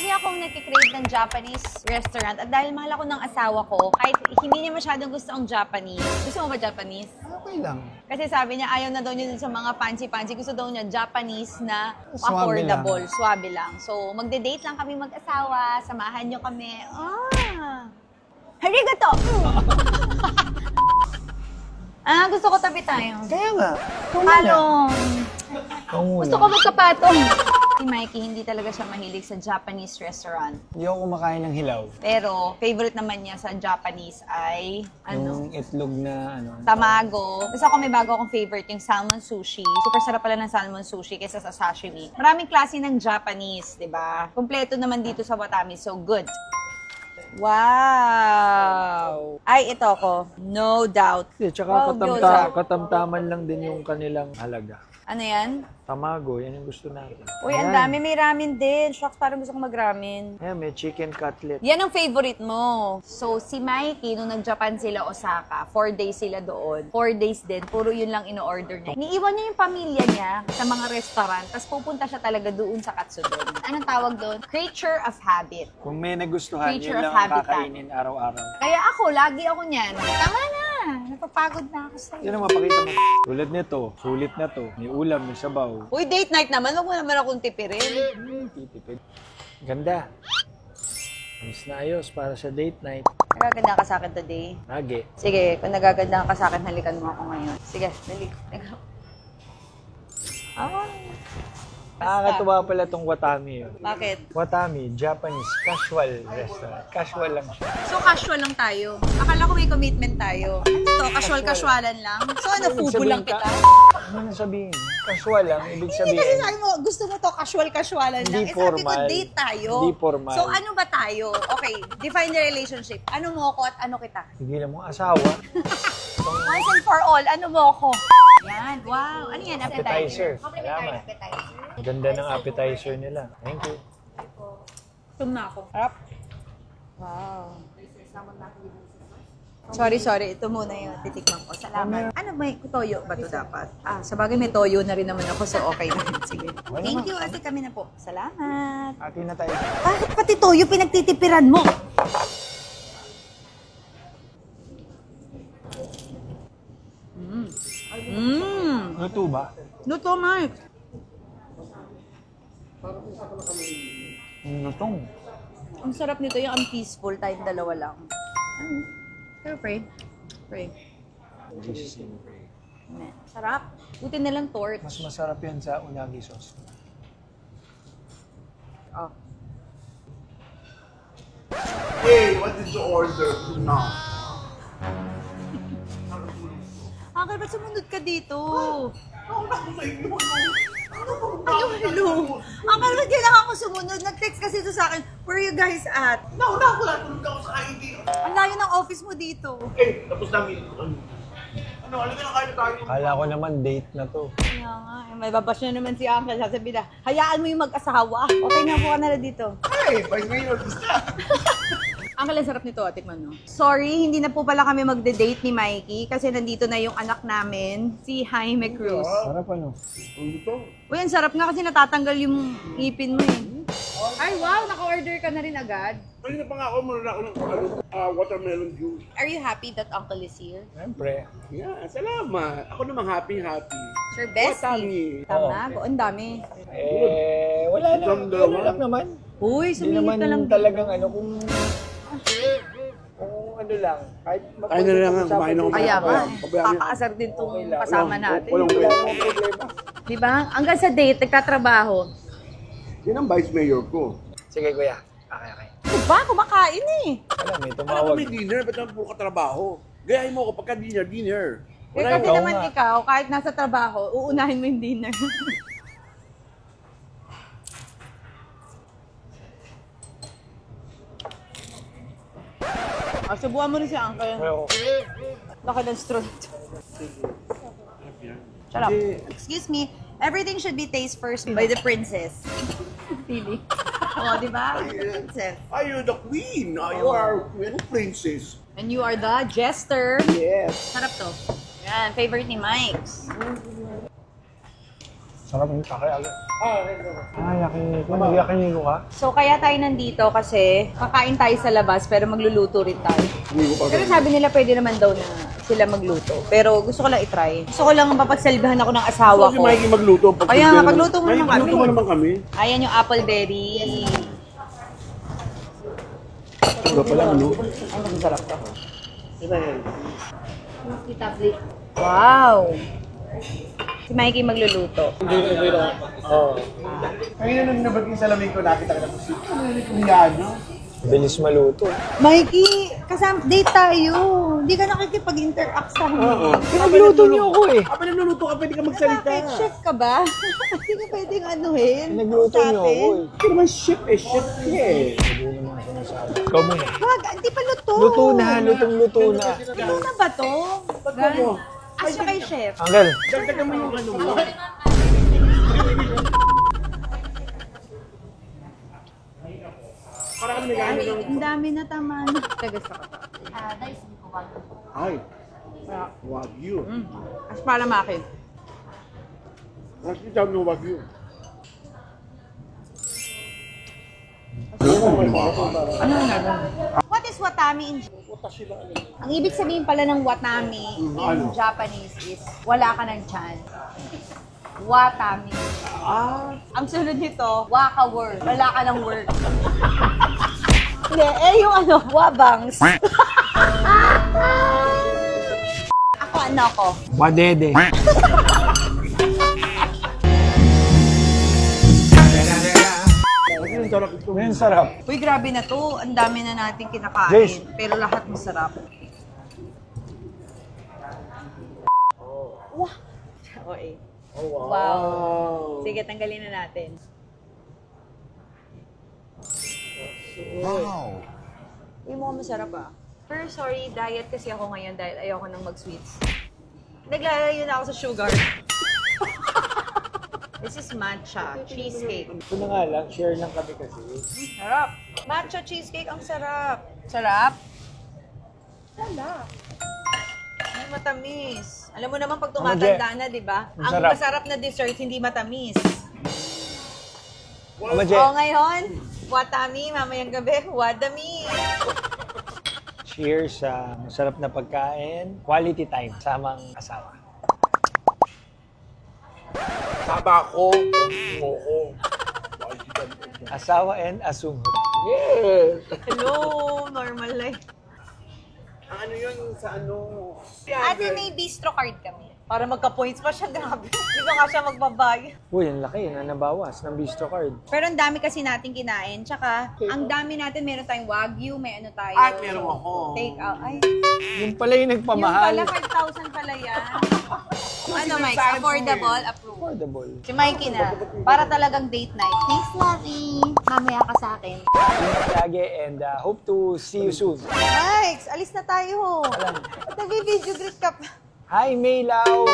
Lagi akong nakikrave ng Japanese restaurant at dahil mahal ako ng asawa ko, kahit hindi niya masyadong gusto ang Japanese. Gusto mo ba Japanese? Okay lang. Kasi sabi niya, ayaw na daw niya dun sa mga fancy-fancy. Gusto daw niya Japanese na Swabe affordable, lang. swabe lang. So, magde-date lang kami mag-asawa, samahan niyo kami. Harigato! Gusto ko tabi tayo. Kaya nga. Palong! Kung Gusto ko magkapatong. Si Mikey, hindi talaga siya mahilig sa Japanese restaurant. Hindi ako kumakain ng hilaw. Pero, favorite naman niya sa Japanese ay, Yung itlog na tamago. Tapos ako may bago akong favorite, yung salmon sushi. Super sarap pala ng salmon sushi kaysa sa sashimi. Maraming klase ng Japanese, di ba? Kompleto naman dito sa Watami, so good. Wow! Ay, ito ako. No doubt. Tsaka Wow, gyoza. katamtaman lang din yung kanilang halaga. Ano yan? Tamago, yan yung gusto natin. Uy, ang dami. May ramen din. Shucks, parang gusto kong mag-ramen. Ayan, may chicken cutlet. Yan ang favorite mo. So, si Mikey, nung nag-Japan sila, Osaka, 4 days sila doon. 4 days din, puro yun lang in-order niya. Niiwan niya yung pamilya niya sa mga restaurant, tapos pupunta siya talaga doon sa Katsudon. Anong tawag doon? Creature of habit. Kung may nagustuhan, Creature yun of lang ang habitat. kakainin araw-araw. Kaya ako, lagi ako niyan. Tama na! Napapagod na ako sa'yo. Yan ang mapakita mo. Tulad nito, sulit na to. May ulam, may sabaw. Uy, date night naman. Huwag mo naman akong tipirin. Titipid. Ganda. Ayos na ayos para sa date night. Nagaganda ka sa akin today. Lagi. Sige, kung nagaganda ka sa akin, halikan mo ako ngayon. Sige, dali. Nakakatuwa pala tong Watami yun. Bakit? Watami, Japanese, casual restaurant. Casual lang siya. So, casual lang tayo. Akala ko may commitment tayo. Ano to? Casual-casualan lang? So, ano, Ibig fubo lang sabihin kita? Ano na sabihin? Casual lang, ibig Hindi sabihin. kasi sabi mo, gusto mo to casual-casualan lang. Hindi Eh, sabi ko, formal. date tayo. Hindi formal. So, ano ba tayo? Okay, define the relationship. Ano mo ako at ano kita? Sige mo asawa. Once and for all, ano mo ako? Yan, wow. Ano yan? Appetizer. Complimentary Salamat. appetizer. Ang ganda ng appetizer nila. Thank you. Tum na ako. Harap. Wow. Sorry. Ito muna yung titikman ko. Salamat. Ano, may toyo ba ito dapat? Sa bagay may toyo na rin naman ako, so okay na. Sige. Thank you, ate. Kami na po. Salamat. Atin na tayo. Bakit pati toyo pinagtitipiran mo? Luto ba? Luto, Mike. Lutong. Ang sarap nito yung ang peaceful, tayong dalawa lang. Pero pray. Sarap. Buti na lang torch. Mas masarap yan sa unagi sauce. Oh. Hey, what did you order? No. Uncle, ba't sumunod ka dito? Nauna ko sa inyo. Hello. Uncle, ba't kailangan ko sumunod? Nag-text kasi ito sa akin, where are you guys at? Nauna ko lang. Tulog ako sa ID. Ang layo ng office mo dito. Eh, tapos namin. Ano, alam mo na kayo tayo. Kala ko naman date na to. Kaya nga, may babash na naman si Uncle. Sasabihin na, hayaan mo yung mag-asawa. Okay na po ka na dito. Hey, Vice Mayor, gusto. Ang sarap nito, tikman no. Sorry, hindi na po pala kami magde-date ni Mikey kasi nandito na yung anak namin, si Jaime Cruz. Sarap ano? Ito. Uy, ang sarap nga kasi natatanggal yung ngipin mo eh. Ay, wow! Naka-order ka na rin agad. Kanina pa nga ako, muna ako ng watermelon juice. Are you happy that Uncle is here? Siyempre. Yeah, salamat. Ako namang happy. Sir Bessie. Watami. Tama, ang dami. Wala na. Isang dalawa. Ano lang naman. Uy, Hindi sumilip naman ka lang. talagang ano kung ano lang. Kahit Kaya na lang nga, kumain ako. Kaya nga, Pabayaan niya. kakaasar din tong Okay lang. kasama natin. Walang wala kwenta. namang problema. Diba? Hanggang sa date, nagtatrabaho. Yan ang Vice Mayor ko. Sige kuya. Okay. Diba? Kumakain eh. Alam, may Alam mo, tumawag. may dinner. Ba't naman puro katrabaho? Gayahin mo ako pagka dinner. Eh, Wala kasi ikaw naman nga. ikaw, kahit nasa trabaho, uunahin mo yung dinner. Subuhan mo rin si Uncle. Well, Laki ng straw. Shut up. Excuse me. Everything should be taste first by the princess. Phoebe. Oo, di ba? Princess. Are you the queen? You are queen princess. And you are the jester. Yes. Sarap to. Yan, favorite ni Mike's. Sarap yung kakayagin. Yakiniku. Nag-yakiniku ka? So, kaya tayo nandito kasi kakain tayo sa labas pero magluluto rin tayo. Pero sabi nila pwede naman daw na sila magluto. Pero gusto ko lang itry. Gusto ko lang mapagsalbahan ako ng asawa Si ko. Mikey magluto. Kaya nga, pagluto mo naman Mikey, magluto mo naman kami. Ayan yung apple berry. Ito pala, ano? Ay, masarap to. Wow! Si Mikey magluluto. Oo. Kanina nung nabagin sa lamin ko, nakita ka na po si Kuya, Bilis maluto. Mikey, kasama, date tayo. Hindi ka nakikipag-interact sa amin. Oo. Pinagluto niyo ako eh. Kapag nagluluto ka, pwede ka magsalita. Bakit? Chef ka ba? Hindi ka pwedeng anuhin. Pinagluto sa niyo atin. ako eh. Hindi naman chef eh, chef eh. Hindi naman sinasabi. Ikaw muna. Wag, hindi pa luto. Luto na, lutong-luto na. Luto na ba to? Ba't mo? Asya kay chef. Uncle, Dagdagan mo yung ano mo. Para kami nag-ano ng... Ang dami na tama na. Tagas ako. Ay, Wagyu. As para makin. Nakikita mo yung Wagyu. Ano nga ba? What is watami in Ang ibig sabihin pala ng watami in Japanese is wala ka ng chance. Watami. Ang sunod nito, waka word. Wala ka ng word. Hindi, yung ano, wabangs. Ako, ano ako? wadede. Ang sarap ito. Ngayon sarap. Uy, grabe na to. Ang dami na natin kinakain. Jace. Pero lahat masarap. Wow. Okay. Oh, wow. Wow. Sige, tanggalin na natin. Wow. Uy, mukhang masarap ah. Pero sorry, diet kasi ako ngayon dahil ayoko nang mag-sweets. Naglalayo na ako sa sugar. This is matcha cheesecake. Ito na nga lang, share lang kami kasi. Sarap. Matcha cheesecake, ang sarap. Sarap? Sarap. Ay, matamis. Alam mo naman pag tumatanda na, di ba? Ang Masarap. masarap na dessert, hindi matamis. Mama Je, O ngayon, watami, mamayang gabi, wadami. cheers sa masarap na pagkain, quality time, samang asawa. Taba ko. Oo. Asawa and asungot. Yes. Hello, normal life. Ano yun sa ano? Ate, may bistro card kami. Para magka-points pa siya, grabe. Hindi ko nga siya magbabayad. Uy, ang laki na nabawas ng bistro card. Pero ang dami kasi natin kinain. Tsaka, ang dami natin, meron tayong Wagyu, may ano tayo. At meron ako. Take out. Ay, Yung pala yung yung nagpamahal. pala 5,000 pala yan. Ano, Mike? Affordable? Approve. Affordable. Si Mikey na. Para talagang date night. Thanks, Lovey. Mamaya ka sa akin. Ingat lagi and hope to see you soon. Mike, alis na tayo. Nag-video greet ka pa. Hi, Maylaw!